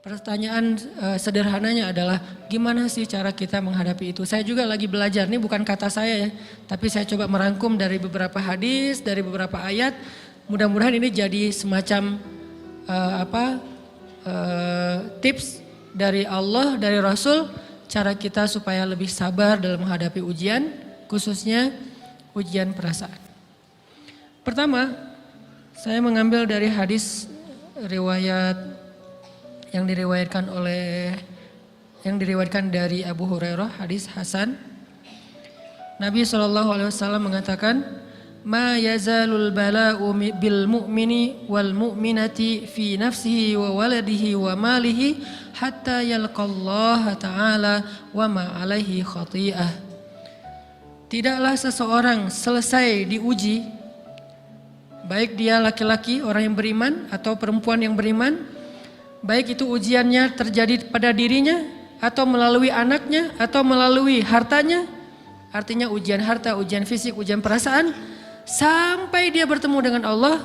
Pertanyaan sederhananya adalah gimana sih cara kita menghadapi itu? Saya juga lagi belajar, ini bukan kata saya ya, tapi saya coba merangkum dari beberapa hadis, dari beberapa ayat. Mudah-mudahan ini jadi semacam tips dari Allah, dari Rasul, cara kita supaya lebih sabar dalam menghadapi ujian, khususnya ujian perasaan. Pertama, saya mengambil dari hadis riwayat yang diriwayatkan dari Abu Hurairah, hadis Hasan. Nabi SAW mengatakan, "Ma yazalul bala'u bil mu'mini wal mu'minati fi nafsihi wa waladihi wa malihi hatta yalqallaha ta'ala wa ma alaihi khati'ah." Tidaklah seseorang selesai diuji, baik dia laki-laki orang yang beriman atau perempuan yang beriman, baik itu ujiannya terjadi pada dirinya atau melalui anaknya atau melalui hartanya, artinya ujian harta, ujian fisik, ujian perasaan, sampai dia bertemu dengan Allah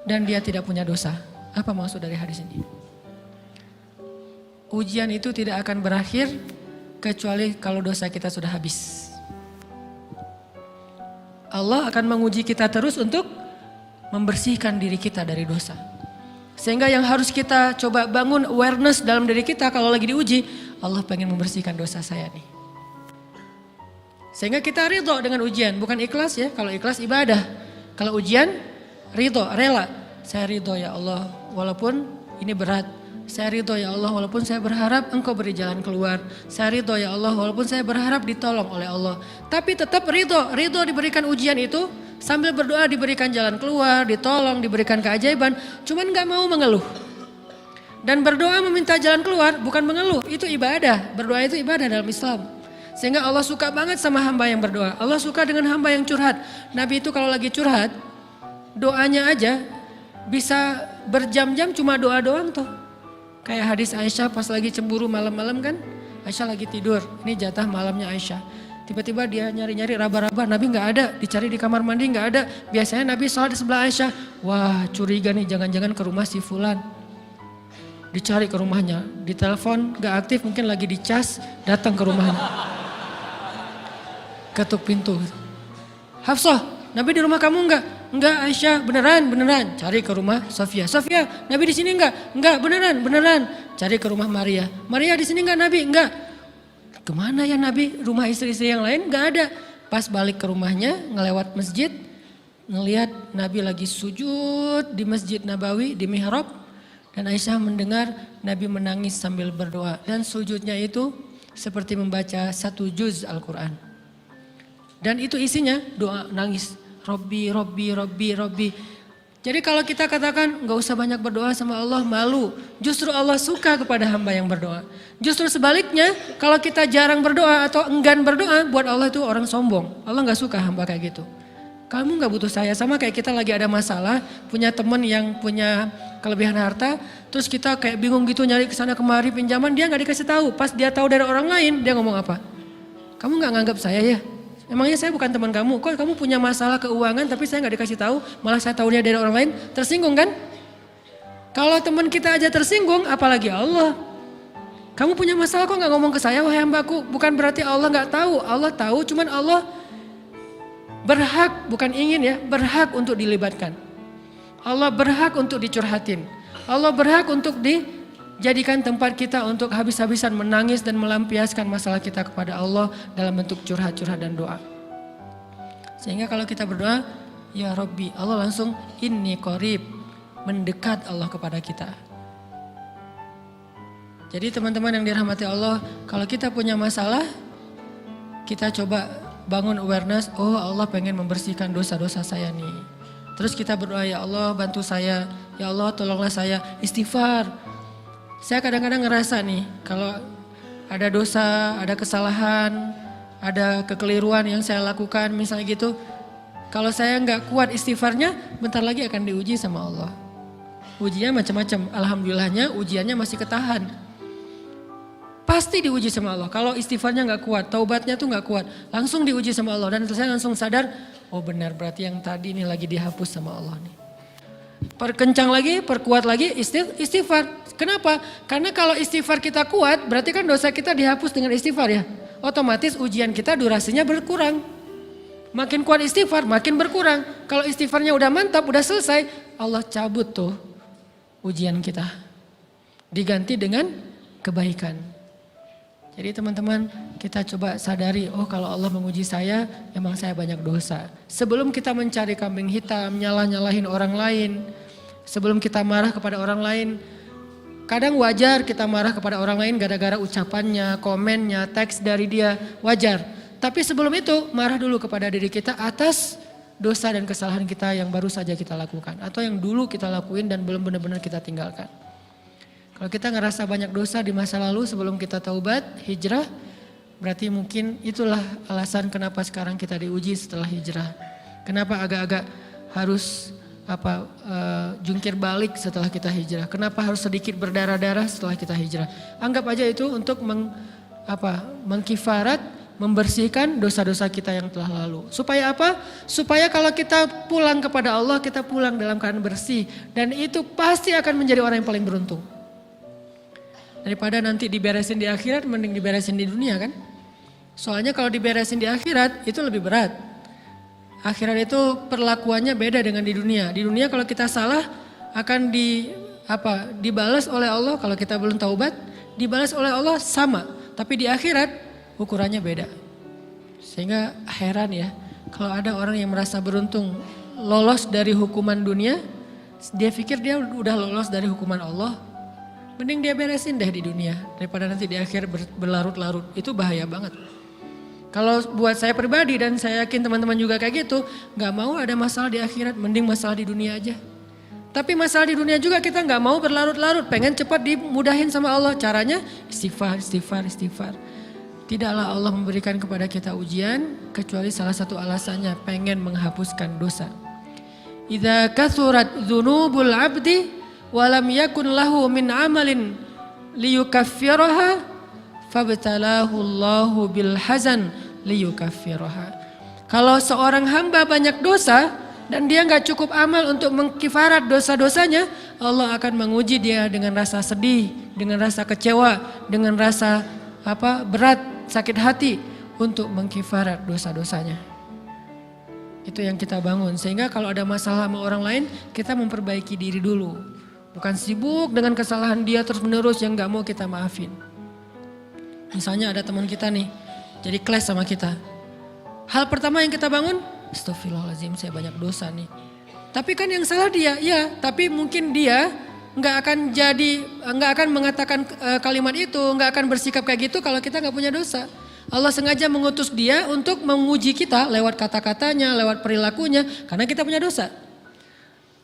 dan dia tidak punya dosa. Apa maksud dari hadis ini? Ujian itu tidak akan berakhir kecuali kalau dosa kita sudah habis. Allah akan menguji kita terus untuk membersihkan diri kita dari dosa. Sehingga yang harus kita coba bangun awareness dalam diri kita kalau lagi diuji, Allah pengen membersihkan dosa saya nih. Sehingga kita ridho dengan ujian, bukan ikhlas ya. Kalau ikhlas ibadah, kalau ujian ridho, rela. Saya ridho ya Allah walaupun ini berat. Saya ridho ya Allah walaupun saya berharap Engkau beri jalan keluar. Saya ridho ya Allah walaupun saya berharap ditolong oleh Allah. Tapi tetap ridho diberikan ujian itu. Sambil berdoa diberikan jalan keluar, ditolong, diberikan keajaiban. Cuman gak mau mengeluh. Dan berdoa meminta jalan keluar bukan mengeluh, itu ibadah. Berdoa itu ibadah dalam Islam. Sehingga Allah suka banget sama hamba yang berdoa. Allah suka dengan hamba yang curhat. Nabi itu kalau lagi curhat, doanya aja bisa berjam-jam cuma doa doang tuh. Kayak hadis Aisyah pas lagi cemburu malam-malam kan. Aisyah lagi tidur, ini jatah malamnya Aisyah. Tiba-tiba dia nyari-nyari raba-raba, Nabi gak ada, dicari di kamar mandi gak ada. Biasanya Nabi sholat di sebelah Aisyah. Wah curiga nih, jangan-jangan ke rumah si Fulan. Dicari ke rumahnya, ditelepon gak aktif, mungkin lagi dicas, datang ke rumahnya. Ketuk pintu. Hafsah, Nabi di rumah kamu enggak? Enggak Aisyah, beneran. Cari ke rumah Sofia. Sofia, Nabi di sini enggak? Enggak, beneran. Cari ke rumah Maria. Maria di sini enggak Nabi? Enggak. Kemana ya Nabi? Rumah istri-istri yang lain gak ada. Pas balik ke rumahnya, ngelewat masjid, ngelihat Nabi lagi sujud di Masjid Nabawi, di mihrab. Dan Aisyah mendengar Nabi menangis sambil berdoa. Dan sujudnya itu seperti membaca 1 juz Al-Quran. Dan itu isinya doa nangis. Robbi. Jadi kalau kita katakan gak usah banyak berdoa sama Allah, malu. Justru Allah suka kepada hamba yang berdoa. Justru sebaliknya kalau kita jarang berdoa atau enggan berdoa, buat Allah itu orang sombong. Allah gak suka hamba kayak gitu. Kamu gak butuh saya, sama kayak kita lagi ada masalah, punya teman yang punya kelebihan harta, terus kita kayak bingung gitu nyari kesana kemari pinjaman, dia gak dikasih tahu. Pas dia tahu dari orang lain, dia ngomong apa? Kamu gak nganggap saya ya? Emangnya saya bukan teman kamu? Kok kamu punya masalah keuangan tapi saya gak dikasih tahu, malah saya tahunya dari orang lain, tersinggung kan? Kalau teman kita aja tersinggung, apalagi Allah. Kamu punya masalah kok gak ngomong ke saya, wahai hambaku? Bukan berarti Allah gak tahu, Allah tahu, cuman Allah berhak, bukan ingin ya, berhak untuk dilibatkan. Allah berhak untuk dicurhatin. Allah berhak untuk dijadikan tempat kita untuk habis-habisan menangis dan melampiaskan masalah kita kepada Allah dalam bentuk curhat-curhat dan doa. Sehingga kalau kita berdoa, ya Rabbi, Allah langsung inni qarib, mendekat Allah kepada kita. Jadi teman-teman yang dirahmati Allah, kalau kita punya masalah, kita coba bangun awareness, oh Allah pengen membersihkan dosa-dosa saya nih. Terus kita berdoa, ya Allah bantu saya, ya Allah tolonglah saya, istighfar. Saya kadang-kadang ngerasa nih, kalau ada dosa, ada kesalahan, ada kekeliruan yang saya lakukan misalnya gitu, kalau saya nggak kuat istighfarnya, bentar lagi akan diuji sama Allah. Ujinya macam-macam, alhamdulillahnya ujiannya masih ketahan. Pasti diuji sama Allah. Kalau istighfarnya gak kuat, taubatnya tuh gak kuat, langsung diuji sama Allah. Dan saya langsung sadar, oh benar berarti yang tadi ini lagi dihapus sama Allah nih. Perkencang lagi, perkuat lagi istighfar. Kenapa? Karena kalau istighfar kita kuat, berarti kan dosa kita dihapus dengan istighfar ya. Otomatis ujian kita durasinya berkurang. Makin kuat istighfar, makin berkurang. Kalau istighfarnya udah mantap, udah selesai, Allah cabut tuh ujian kita. Diganti dengan kebaikan. Jadi teman-teman, kita coba sadari, oh kalau Allah menguji saya, emang saya banyak dosa. Sebelum kita mencari kambing hitam, nyalah-nyalahin orang lain, sebelum kita marah kepada orang lain, kadang wajar kita marah kepada orang lain gara-gara ucapannya, komennya, teks dari dia, wajar. Tapi sebelum itu, marah dulu kepada diri kita atas dosa dan kesalahan kita yang baru saja kita lakukan. Atau yang dulu kita lakuin dan belum benar-benar kita tinggalkan. Kalau kita ngerasa banyak dosa di masa lalu sebelum kita taubat, hijrah, berarti mungkin itulah alasan kenapa sekarang kita diuji setelah hijrah. Kenapa agak-agak harus jungkir balik setelah kita hijrah. Kenapa harus sedikit berdarah-darah setelah kita hijrah. Anggap aja itu untuk mengkifarat, membersihkan dosa-dosa kita yang telah lalu. Supaya apa? Supaya kalau kita pulang kepada Allah, kita pulang dalam keadaan bersih. Dan itu pasti akan menjadi orang yang paling beruntung. Daripada nanti diberesin di akhirat, mending diberesin di dunia kan. Soalnya kalau diberesin di akhirat itu lebih berat. Akhirat itu perlakuannya beda dengan di dunia. Di dunia kalau kita salah akan dibalas oleh Allah. Kalau kita belum taubat, dibalas oleh Allah sama. Tapi di akhirat ukurannya beda. Sehingga heran ya, kalau ada orang yang merasa beruntung lolos dari hukuman dunia, dia pikir dia udah lolos dari hukuman Allah. Mending dia beresin deh di dunia daripada nanti di akhir berlarut-larut. Itu bahaya banget. Kalau buat saya pribadi dan saya yakin teman-teman juga kayak gitu, gak mau ada masalah di akhirat, mending masalah di dunia aja. Tapi masalah di dunia juga kita gak mau berlarut-larut, pengen cepat dimudahin sama Allah. Caranya istighfar. Tidaklah Allah memberikan kepada kita ujian kecuali salah satu alasannya pengen menghapuskan dosa. Idza kathurat dzunubul 'abdi walam yakun lahu min amalin liyukaffiraha fabtalahu Allahu bil hazan liyukaffiraha. Kalau seorang hamba banyak dosa dan dia nggak cukup amal untuk mengkifarat dosa-dosanya, Allah akan menguji dia dengan rasa sedih, dengan rasa kecewa, dengan rasa berat, sakit hati untuk mengkifarat dosa-dosanya. Itu yang kita bangun, sehingga kalau ada masalah sama orang lain, kita memperbaiki diri dulu. Bukan sibuk dengan kesalahan dia terus menerus yang gak mau kita maafin. Misalnya ada teman kita nih, jadi clash sama kita. Hal pertama yang kita bangun, astagfirullahaladzim saya banyak dosa nih. Tapi kan yang salah dia, ya tapi mungkin dia gak akan mengatakan kalimat itu, gak akan bersikap kayak gitu kalau kita gak punya dosa. Allah sengaja mengutus dia untuk menguji kita lewat kata-katanya, lewat perilakunya, karena kita punya dosa.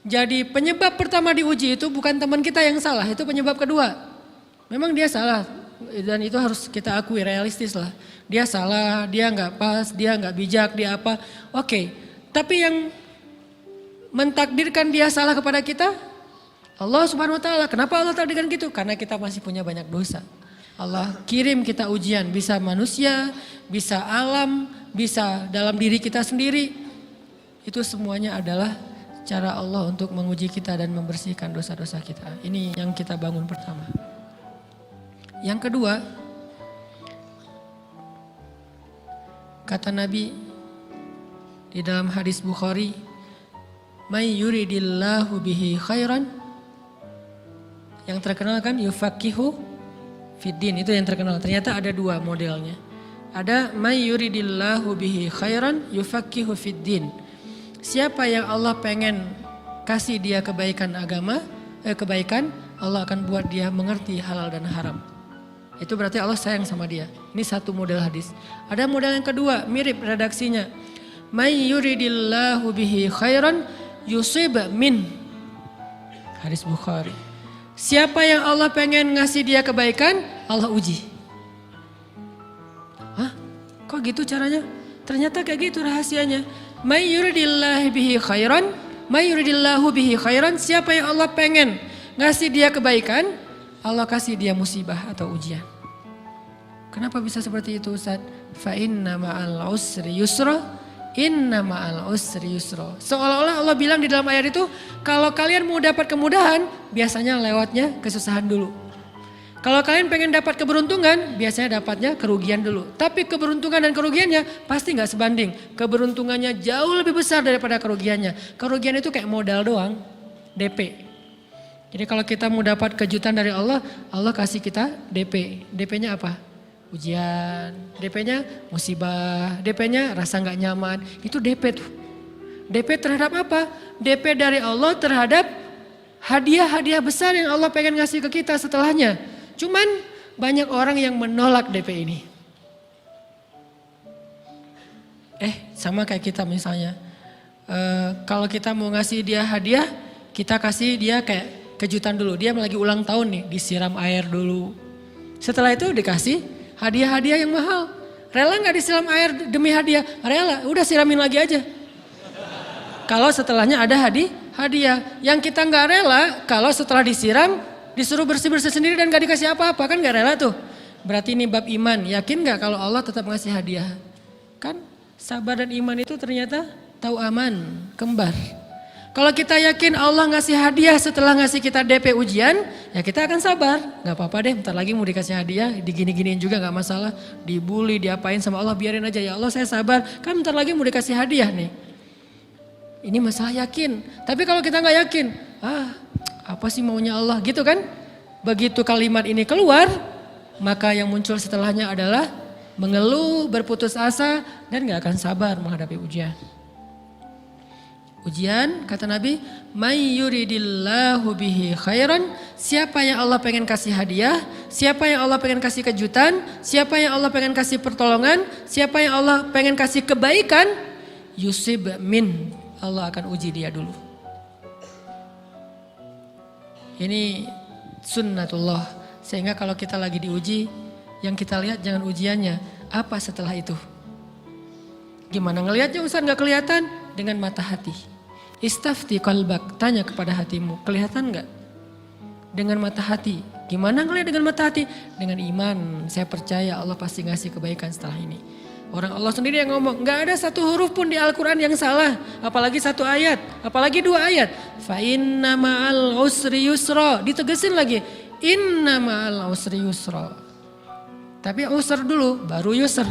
Jadi penyebab pertama diuji itu bukan teman kita yang salah, itu penyebab kedua. Memang dia salah dan itu harus kita akui, realistis lah. Dia salah, dia nggak pas, dia nggak bijak, dia apa. Oke, tapi yang mentakdirkan dia salah kepada kita, Allah Subhanahu Wa Taala. Kenapa Allah takdirkan gitu? Karena kita masih punya banyak dosa. Allah kirim kita ujian, bisa manusia, bisa alam, bisa dalam diri kita sendiri. Itu semuanya adalah cara Allah untuk menguji kita dan membersihkan dosa-dosa kita. Ini yang kita bangun pertama. Yang kedua, kata Nabi di dalam hadis Bukhari, "May yuridillahu bihi khairan." Yang terkenal kan yufaqihu fiddin, itu yang terkenal. Ternyata ada dua modelnya. Ada may yuridillahu bihi khairan yufaqihu fiddin. Siapa yang Allah pengen kasih dia kebaikan kebaikan, Allah akan buat dia mengerti halal dan haram. Itu berarti Allah sayang sama dia. Ini satu model hadis. Ada model yang kedua, mirip redaksinya. May yuridillahu bihi khairan yusib min. Hadis Bukhari. Siapa yang Allah pengen ngasih dia kebaikan, Allah uji. Hah? Kok gitu caranya? Ternyata kayak gitu rahasianya. May yuridillahu bihi khairan, siapa yang Allah pengen ngasih dia kebaikan, Allah kasih dia musibah atau ujian. Kenapa bisa seperti itu Ustaz? Fa inna ma'al usri yusra, Inna ma'al usri yusra. Seolah-olah Allah bilang di dalam ayat itu, kalau kalian mau dapat kemudahan, biasanya lewatnya kesusahan dulu. Kalau kalian pengen dapat keberuntungan, biasanya dapatnya kerugian dulu. Tapi keberuntungan dan kerugiannya pasti gak sebanding. Keberuntungannya jauh lebih besar daripada kerugiannya. Kerugian itu kayak modal doang, DP. Jadi kalau kita mau dapat kejutan dari Allah, Allah kasih kita DP. DP-nya apa? Ujian, DP-nya musibah, DP-nya rasa gak nyaman. Itu DP tuh. DP terhadap apa? DP dari Allah terhadap hadiah-hadiah besar yang Allah pengen ngasih ke kita setelahnya. Cuman banyak orang yang menolak DP ini. Sama kayak kita misalnya. Kalau kita mau ngasih dia hadiah, kita kasih dia kayak kejutan dulu. Dia lagi ulang tahun nih, disiram air dulu. Setelah itu dikasih hadiah-hadiah yang mahal. Rela gak disiram air demi hadiah? Rela, udah siramin lagi aja. Kalau setelahnya ada hadiah. Yang kita gak rela, kalau setelah disiram, disuruh bersih-bersih sendiri dan gak dikasih apa-apa. Kan gak rela tuh. Berarti ini bab iman. Yakin gak kalau Allah tetap ngasih hadiah? Kan sabar dan iman itu ternyata tahu aman, kembar. Kalau kita yakin Allah ngasih hadiah setelah ngasih kita DP ujian, ya kita akan sabar. Gak apa-apa deh, bentar lagi mau dikasih hadiah, digini-giniin juga gak masalah. Dibully, diapain sama Allah, biarin aja. Ya Allah saya sabar, kan bentar lagi mau dikasih hadiah nih. Ini masalah yakin. Tapi kalau kita gak yakin, apa sih maunya Allah gitu kan. Begitu kalimat ini keluar, maka yang muncul setelahnya adalah mengeluh, berputus asa, dan gak akan sabar menghadapi ujian. Ujian, kata Nabi, may yuridillahu bihi khairan, siapa yang Allah pengen kasih hadiah, siapa yang Allah pengen kasih kejutan, siapa yang Allah pengen kasih pertolongan, siapa yang Allah pengen kasih kebaikan, yusib min, Allah akan uji dia dulu. Ini sunnatullah, sehingga kalau kita lagi diuji, yang kita lihat jangan ujiannya, apa setelah itu. Gimana ngelihatnya Ustaz gak kelihatan? Dengan mata hati. Istafti qalbak, tanya kepada hatimu, kelihatan gak? Dengan mata hati. Gimana ngelihat dengan mata hati? Dengan iman, saya percaya Allah pasti ngasih kebaikan setelah ini. Orang Allah sendiri yang ngomong, gak ada satu huruf pun di Al-Quran yang salah. Apalagi satu ayat, apalagi dua ayat. Fa inna ma'al usri yusra, ditegesin lagi. Inna ma'al usri yusra. Tapi usr dulu, baru yusr.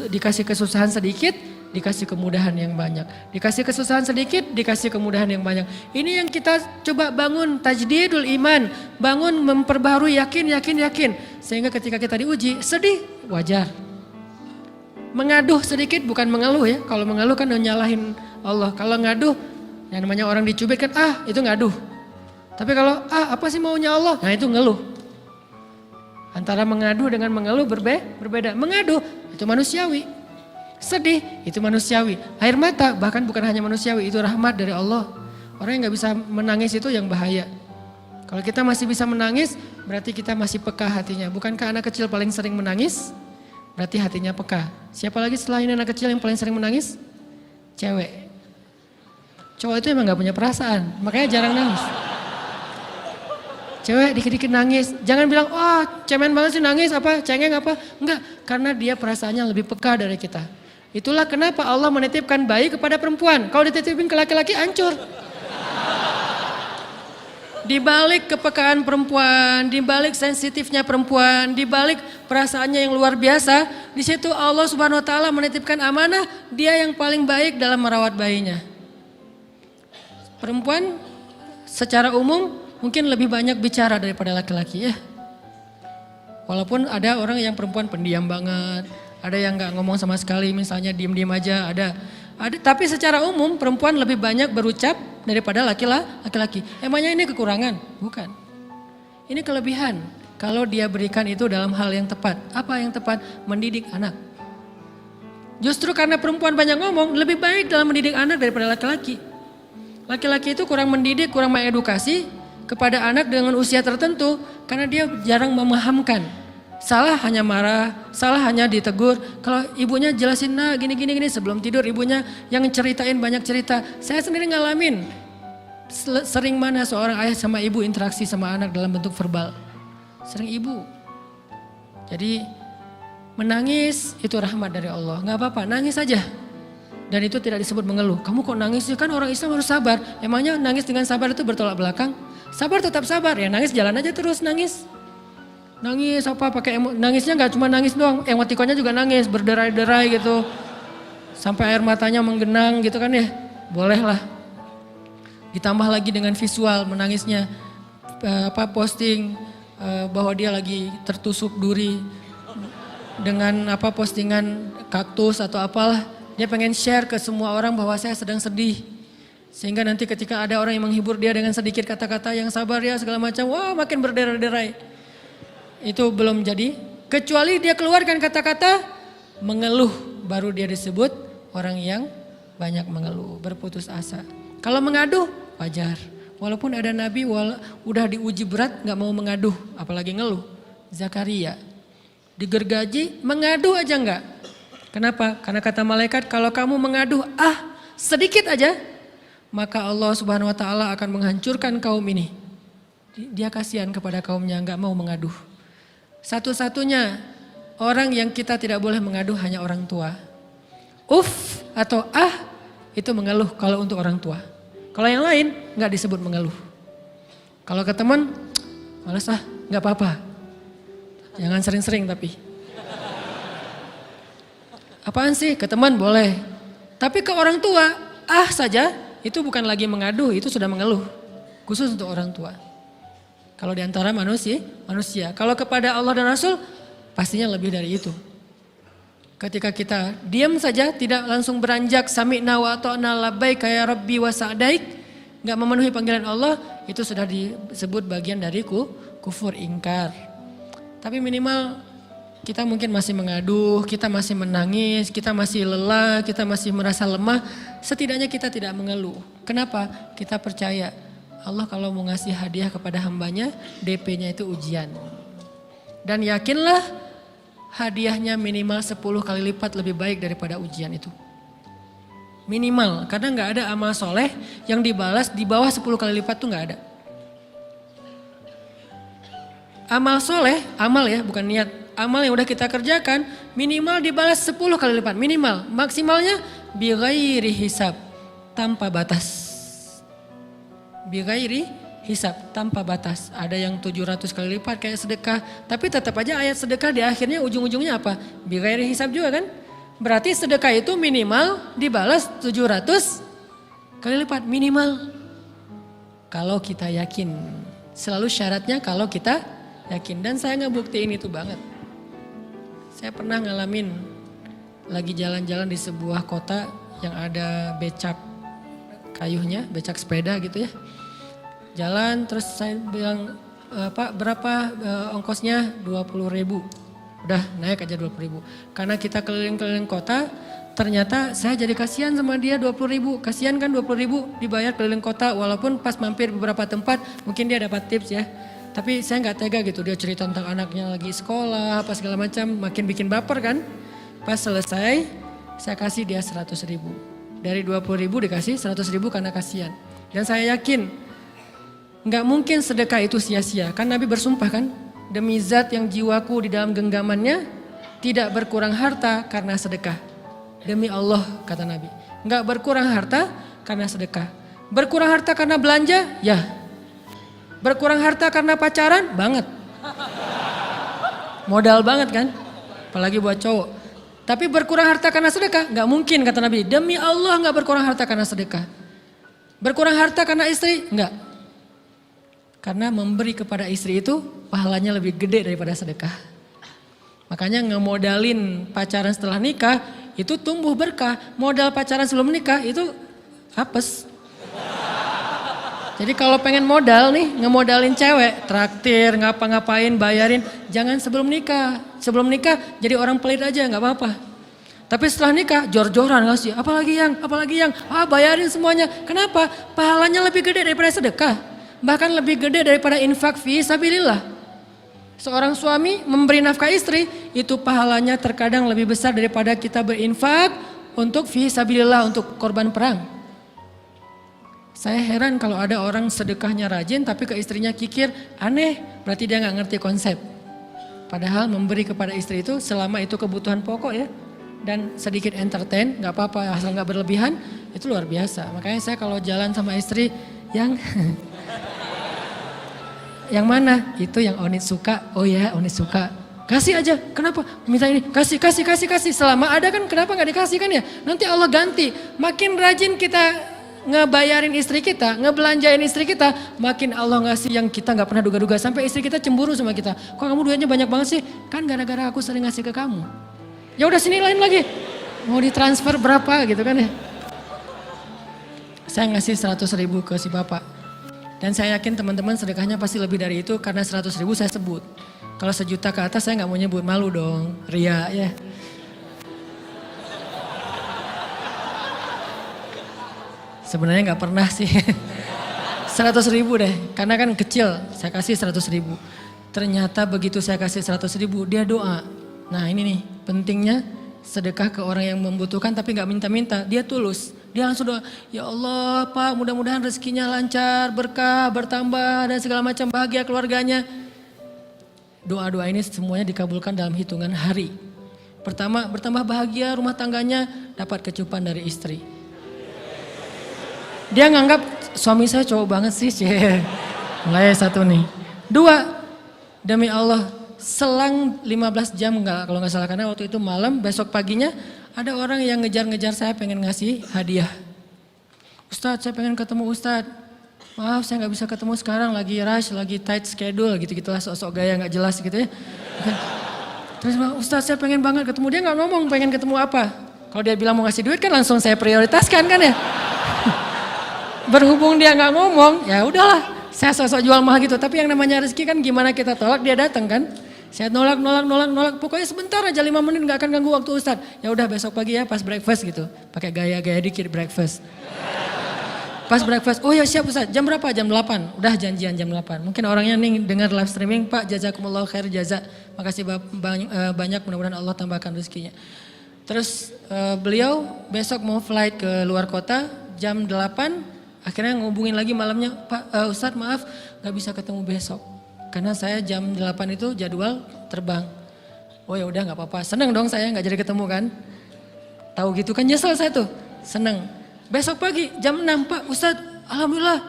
Dikasih kesusahan sedikit, dikasih kemudahan yang banyak. Dikasih kesusahan sedikit, dikasih kemudahan yang banyak. Ini yang kita coba bangun tajdidul iman. Bangun memperbaharui yakin. Sehingga ketika kita diuji, sedih, wajar. Mengaduh sedikit bukan mengeluh ya. Kalau mengeluh kan nyalahin Allah. Kalau ngaduh, yang namanya orang dicubit kan, itu ngaduh. Tapi kalau, apa sih maunya Allah? Nah itu ngeluh. Antara mengadu dengan mengeluh berbeda. Mengadu itu manusiawi. Sedih itu manusiawi. Air mata bahkan bukan hanya manusiawi, itu rahmat dari Allah. Orang yang gak bisa menangis itu yang bahaya. Kalau kita masih bisa menangis, berarti kita masih peka hatinya. Bukankah anak kecil paling sering menangis? Berarti hatinya peka. Siapa lagi selain anak kecil yang paling sering menangis? Cewek. Cowok itu emang gak punya perasaan, makanya jarang nangis. Cewek dikit-dikit nangis, jangan bilang, cemen banget sih nangis, cengeng apa. Enggak, karena dia perasaannya lebih peka dari kita. Itulah kenapa Allah menitipkan bayi kepada perempuan. Kalau dititipin ke laki-laki hancur. Di balik kepekaan perempuan, di balik sensitifnya perempuan, di balik perasaannya yang luar biasa, di situ Allah Subhanahu wa taala menitipkan amanah, dia yang paling baik dalam merawat bayinya. Perempuan secara umum mungkin lebih banyak bicara daripada laki-laki ya. Walaupun ada orang yang perempuan pendiam banget, ada yang gak ngomong sama sekali, misalnya diem-diem aja, ada. Tapi secara umum perempuan lebih banyak berucap daripada laki-laki. Emangnya ini kekurangan? Bukan. Ini kelebihan. Kalau dia berikan itu dalam hal yang tepat. Apa yang tepat? Mendidik anak. Justru karena perempuan banyak ngomong, lebih baik dalam mendidik anak daripada laki-laki. Laki-laki itu kurang mendidik, kurang mengedukasi kepada anak dengan usia tertentu karena dia jarang memahamkan. Salah hanya marah, salah hanya ditegur. Kalau ibunya jelasin gini sebelum tidur ibunya yang ceritain banyak cerita. Saya sendiri ngalamin sering mana seorang ayah sama ibu interaksi sama anak dalam bentuk verbal. Sering ibu. Jadi menangis itu rahmat dari Allah. Gak apa-apa, nangis aja. Dan itu tidak disebut mengeluh. Kamu kok nangis sih? Kan orang Islam harus sabar. Emangnya nangis dengan sabar itu bertolak belakang? Sabar tetap sabar, ya nangis jalan aja terus nangis. Nangis apa pakai nangisnya nggak cuma nangis doang, emotikonnya juga nangis, berderai-derai gitu. Sampai air matanya menggenang gitu kan ya. Boleh lah. Ditambah lagi dengan visual menangisnya, posting bahwa dia lagi tertusuk duri dengan postingan kaktus atau apalah. Dia pengen share ke semua orang bahwa saya sedang sedih. Sehingga nanti ketika ada orang yang menghibur dia dengan sedikit kata-kata yang sabar ya segala macam, wah makin berderai-derai. Itu belum jadi. Kecuali dia keluarkan kata-kata mengeluh, baru dia disebut orang yang banyak mengeluh, berputus asa. Kalau mengaduh wajar. Walaupun ada nabi udah diuji berat gak mau mengaduh, apalagi ngeluh. Zakaria digergaji mengadu aja enggak. Kenapa? Karena kata malaikat kalau kamu mengaduh sedikit aja, maka Allah Subhanahu wa taala akan menghancurkan kaum ini. Dia kasihan kepada kaumnya, enggak mau mengaduh. Satu-satunya orang yang kita tidak boleh mengaduh hanya orang tua. Atau itu mengeluh kalau untuk orang tua. Kalau yang lain enggak disebut mengeluh. Kalau ke teman, malas enggak apa-apa. Jangan sering-sering tapi. Apaan sih? Ke teman boleh. Tapi ke orang tua, saja itu bukan lagi mengadu, itu sudah mengeluh. Khusus untuk orang tua. Kalau di antara manusia. Kalau kepada Allah dan Rasul, pastinya lebih dari itu. Ketika kita diam saja, tidak langsung beranjak sami'na wa ata'na labbaik ya rabbi wa sa'daik, enggak memenuhi panggilan Allah, itu sudah disebut bagian dari kufur ingkar. Tapi minimal kita mungkin masih mengaduh, kita masih menangis, kita masih lelah, kita masih merasa lemah. Setidaknya kita tidak mengeluh. Kenapa? Kita percaya Allah kalau mau ngasih hadiah kepada hambanya, DP-nya itu ujian. Dan yakinlah hadiahnya minimal 10 kali lipat lebih baik daripada ujian itu. Minimal, karena gak ada amal soleh yang dibalas di bawah 10 kali lipat tuh gak ada. Amal soleh, amal ya bukan niat. Amal yang udah kita kerjakan minimal dibalas 10 kali lipat. Minimal, maksimalnya bighairi hisab, tanpa batas. Bighairi hisab, tanpa batas. Ada yang 700 kali lipat kayak sedekah. Tapi tetap aja ayat sedekah di akhirnya ujung-ujungnya apa? Bighairi hisab juga kan? Berarti sedekah itu minimal dibalas 700 kali lipat. Minimal. Kalau kita yakin. Selalu syaratnya kalau kita yakin. Dan saya ngebuktiin itu banget. Saya pernah ngalamin lagi jalan-jalan di sebuah kota yang ada becak kayuhnya, becak sepeda gitu ya. Jalan terus saya bilang, Pak berapa ongkosnya? 20.000. Udah naik aja 20.000. Karena kita keliling-keliling kota, ternyata saya jadi kasihan sama dia 20.000. Kasihan kan 20.000 dibayar keliling kota walaupun pas mampir beberapa tempat mungkin dia dapat tips ya. Tapi saya nggak tega gitu, dia cerita tentang anaknya lagi sekolah, apa segala macam, makin bikin baper kan. Pas selesai, saya kasih dia 100.000. Dari 20.000 dikasih 100.000 karena kasihan. Dan saya yakin, nggak mungkin sedekah itu sia-sia. Kan Nabi bersumpah kan, demi zat yang jiwaku di dalam genggamannya, tidak berkurang harta karena sedekah. Demi Allah kata Nabi, nggak berkurang harta karena sedekah. Berkurang harta karena belanja? Ya. Berkurang harta karena pacaran? Banget. Modal banget kan? Apalagi buat cowok. Tapi berkurang harta karena sedekah? Gak mungkin kata Nabi. Demi Allah gak berkurang harta karena sedekah. Berkurang harta karena istri? Enggak. Karena memberi kepada istri itu pahalanya lebih gede daripada sedekah. Makanya ngemodalin pacaran setelah nikah itu tumbuh berkah. Modal pacaran sebelum nikah itu apes. Jadi kalau pengen modal nih, ngemodalin cewek, traktir, ngapa-ngapain, bayarin, jangan sebelum nikah. Sebelum nikah jadi orang pelit aja, nggak apa-apa. Tapi setelah nikah, jor-joran ngasih, apalagi yang, bayarin semuanya. Kenapa? Pahalanya lebih gede daripada sedekah. Bahkan lebih gede daripada infak fi sabilillah. Seorang suami memberi nafkah istri, itu pahalanya terkadang lebih besar daripada kita berinfak untuk fi sabilillah, untuk korban perang. Saya heran kalau ada orang sedekahnya rajin tapi ke istrinya kikir, aneh, berarti dia gak ngerti konsep. Padahal memberi kepada istri itu selama itu kebutuhan pokok ya. dan sedikit entertain, nggak apa-apa asal nggak berlebihan, itu luar biasa. Makanya saya kalau jalan sama istri yang yang mana? Itu yang Onit suka. Oh ya, Onit suka. Kasih aja. Kenapa? Minta ini. Kasih. Selama ada kan kenapa nggak dikasih kan ya? Nanti Allah ganti. Makin rajin kita ngebayarin istri kita, ngebelanjain istri kita, makin Allah ngasih yang kita nggak pernah duga-duga. Sampai istri kita cemburu sama kita. Kok kamu duitnya banyak banget sih? Kan gara-gara aku sering ngasih ke kamu. Ya udah sini lain lagi. Mau ditransfer berapa gitu kan ya? Saya ngasih 100.000 ke si bapak. Dan saya yakin teman-teman sedekahnya pasti lebih dari itu karena 100.000 saya sebut. Kalau 1 juta ke atas saya nggak mau nyebut, malu dong, ria ya. Sebenarnya nggak pernah sih. 100.000 deh, karena kan kecil, saya kasih 100.000. Ternyata begitu saya kasih 100.000 dia doa. Nah ini nih pentingnya sedekah ke orang yang membutuhkan tapi nggak minta-minta, dia tulus. Dia langsung doa, ya Allah Pak mudah-mudahan rezekinya lancar, berkah, bertambah dan segala macam bahagia keluarganya. Doa-doa ini semuanya dikabulkan dalam hitungan hari. Pertama bertambah bahagia rumah tangganya, dapat kecupan dari istri. Dia nganggap suami saya cowok banget sih. Mulai satu nih. 2, demi Allah selang 15 jam kalau nggak salah karena waktu itu malam, besok paginya ada orang yang ngejar-ngejar saya pengen ngasih hadiah. Ustadz saya pengen ketemu Ustadz. Maaf saya nggak bisa ketemu sekarang lagi rush, lagi tight schedule gitu-gitulah sok-sok gaya nggak jelas gitu ya. Terus Ustadz saya pengen banget ketemu, dia nggak ngomong pengen ketemu apa. Kalau dia bilang mau ngasih duit kan langsung saya prioritaskan kan ya. Berhubung dia nggak ngomong ya udahlah saya sok-sok jual mahal gitu. Tapi yang namanya rezeki kan gimana kita tolak dia datang kan. Saya nolak. Pokoknya sebentar aja 5 menit gak akan ganggu waktu Ustadz. Ya udah besok pagi ya pas breakfast gitu. Pakai gaya-gaya dikit breakfast. Pas breakfast, oh ya siap Ustadz. Jam berapa? Jam 8. Udah janjian jam 8. Mungkin orangnya nih dengar live streaming, Pak jazakumullah khair jaza. Makasih banyak mudah-mudahan Allah tambahkan rezekinya. Terus beliau besok mau flight ke luar kota jam 8. Akhirnya ngubungin lagi malamnya, Pak Ustadz maaf gak bisa ketemu besok. Karena saya jam 8 itu jadwal terbang. Oh ya udah nggak apa-apa. Seneng dong saya nggak jadi ketemu kan. Tahu gitu kan nyesel saya tuh. Seneng. Besok pagi jam 6 Pak Ustadz. Alhamdulillah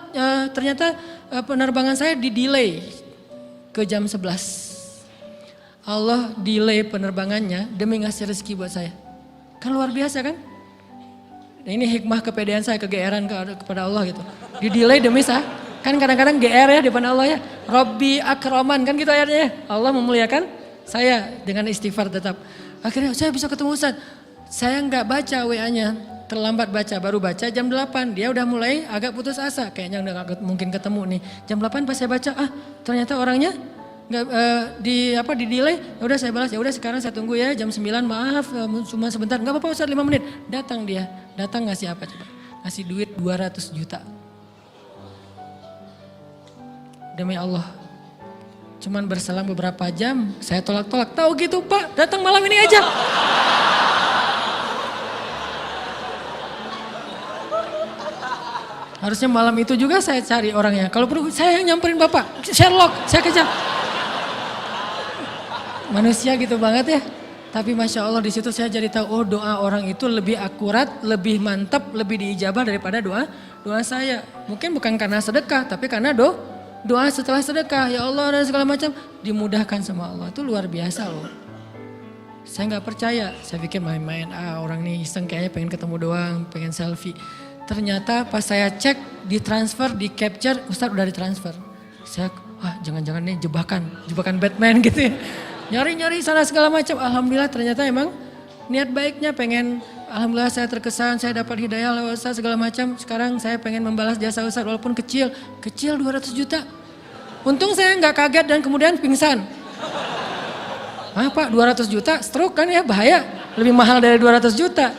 ternyata penerbangan saya di delay ke jam 11. Allah delay penerbangannya demi ngasih rezeki buat saya. Kan luar biasa kan. Nah, ini hikmah kepedean saya, kegeeran kepada Allah gitu. Di delay demi saya. Kan kadang-kadang GR ya di depan Allah ya. Robbi akraman kan gitu ayatnya. Allah memuliakan saya dengan istighfar tetap. Akhirnya saya bisa ketemu Ustadz. Saya nggak baca WA-nya. Terlambat baca, baru baca jam 8. Dia udah mulai agak putus asa. Kayaknya udah gak mungkin ketemu nih. Jam 8 pas saya baca, ternyata orangnya nggak di delay. Ya udah saya balas, ya udah sekarang saya tunggu ya jam 9. Maaf cuma sebentar. Nggak apa-apa Ustadz 5 menit. Datang dia. Datang ngasih apa coba? Ngasih duit 200 juta. Demi Allah, cuman berselang beberapa jam, saya tolak-tolak. Tahu gitu Pak, datang malam ini aja. Harusnya malam itu juga saya cari orangnya. Kalau perlu saya yang nyamperin Bapak, Sherlock, saya kejar. Manusia gitu banget ya. Tapi Masya Allah di situ saya jadi tahu, oh doa orang itu lebih akurat, lebih mantap, lebih diijabah daripada doa saya. Mungkin bukan karena sedekah, tapi karena doa setelah sedekah, ya Allah dan segala macam dimudahkan sama Allah. Itu luar biasa loh. Saya nggak percaya, saya pikir main-main, orang nih iseng kayaknya pengen ketemu doang, pengen selfie. Ternyata pas saya cek, ditransfer, di capture, Ustadz udah ditransfer. Saya, jangan-jangan nih jebakan Batman gitu ya. Nyari-nyari sana segala macam, alhamdulillah ternyata emang niat baiknya pengen, alhamdulillah saya terkesan, saya dapat hidayah lewat Ustadz segala macam. Sekarang saya pengen membalas jasa Ustadz walaupun kecil 200 juta. Untung saya nggak kaget dan kemudian pingsan. Pak 200 juta stroke kan ya bahaya, lebih mahal dari 200 juta.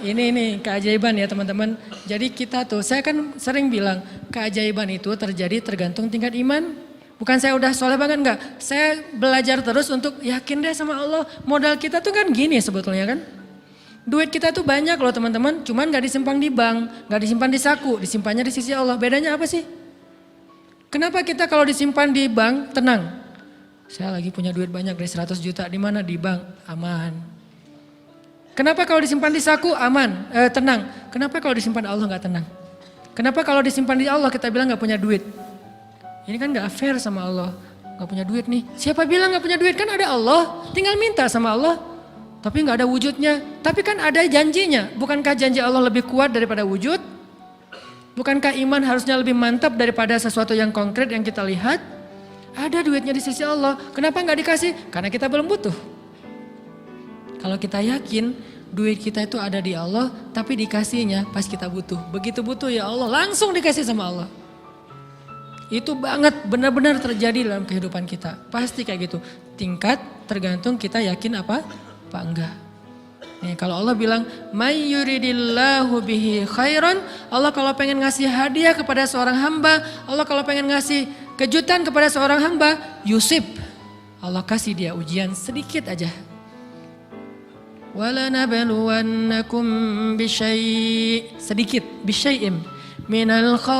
Ini keajaiban ya teman-teman. Jadi kita tuh, saya kan sering bilang keajaiban itu terjadi tergantung tingkat iman. Bukan saya udah soleh banget enggak. Saya belajar terus untuk yakin deh sama Allah. Modal kita tuh kan gini sebetulnya kan. Duit kita tuh banyak loh teman-teman. Cuman gak disimpan di bank, gak disimpan di saku. Disimpannya di sisi Allah. Bedanya apa sih? Kenapa kita kalau disimpan di bank tenang? Saya lagi punya duit banyak dari 100 juta. Di mana? Di bank. Aman. Kenapa kalau disimpan di saku aman, tenang? Kenapa kalau disimpan Allah nggak tenang? Kenapa kalau disimpan di Allah kita bilang nggak punya duit? Ini kan nggak fair sama Allah. Nggak punya duit nih. Siapa bilang nggak punya duit? Kan ada Allah. Tinggal minta sama Allah. Tapi nggak ada wujudnya. Tapi kan ada janjinya. Bukankah janji Allah lebih kuat daripada wujud? Bukankah iman harusnya lebih mantap daripada sesuatu yang konkret yang kita lihat? Ada duitnya di sisi Allah. Kenapa nggak dikasih? Karena kita belum butuh. Kalau kita yakin duit kita itu ada di Allah, tapi dikasihnya pas kita butuh. Begitu butuh ya Allah, langsung dikasih sama Allah. Itu banget benar-benar terjadi dalam kehidupan kita. Pasti kayak gitu. Tingkat tergantung kita yakin apa enggak. Nih, kalau Allah bilang, "May yuridillahu bihi khairan", Allah kalau pengen ngasih hadiah kepada seorang hamba, Allah kalau pengen ngasih kejutan kepada seorang hamba, yusib. Allah kasih dia ujian sedikit aja. وَلَنَبْلُوَنَّكُمْ بِشَيْءٍ sedikit بِشَيْءٍ مِنَ الْخَوْفِ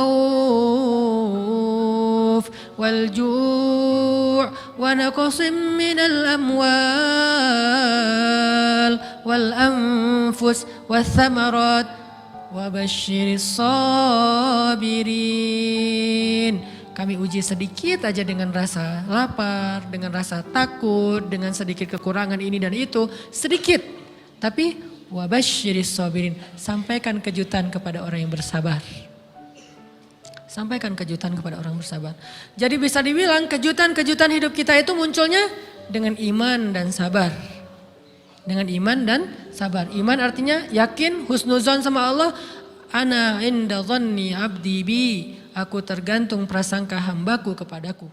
وَالْجُوعِ وَنَقْصٍ مِنَ الْأَمْوَالِ وَالْأَنْفُسِ وَالثَّمَرَاتِ وَبَشِّرِ الصَّابِرِينَ. Kami uji sedikit aja dengan rasa lapar, dengan rasa takut, dengan sedikit kekurangan ini dan itu, sedikit. Tapi wabasyiris sabirin, sampaikan kejutan kepada orang yang bersabar. Sampaikan kejutan kepada orang bersabar. Jadi bisa dibilang kejutan-kejutan hidup kita itu munculnya dengan iman dan sabar. Dengan iman dan sabar. Iman artinya yakin, husnuzon sama Allah. Ana inda dhanni abdi bi. Aku tergantung prasangka hambaku kepadaku.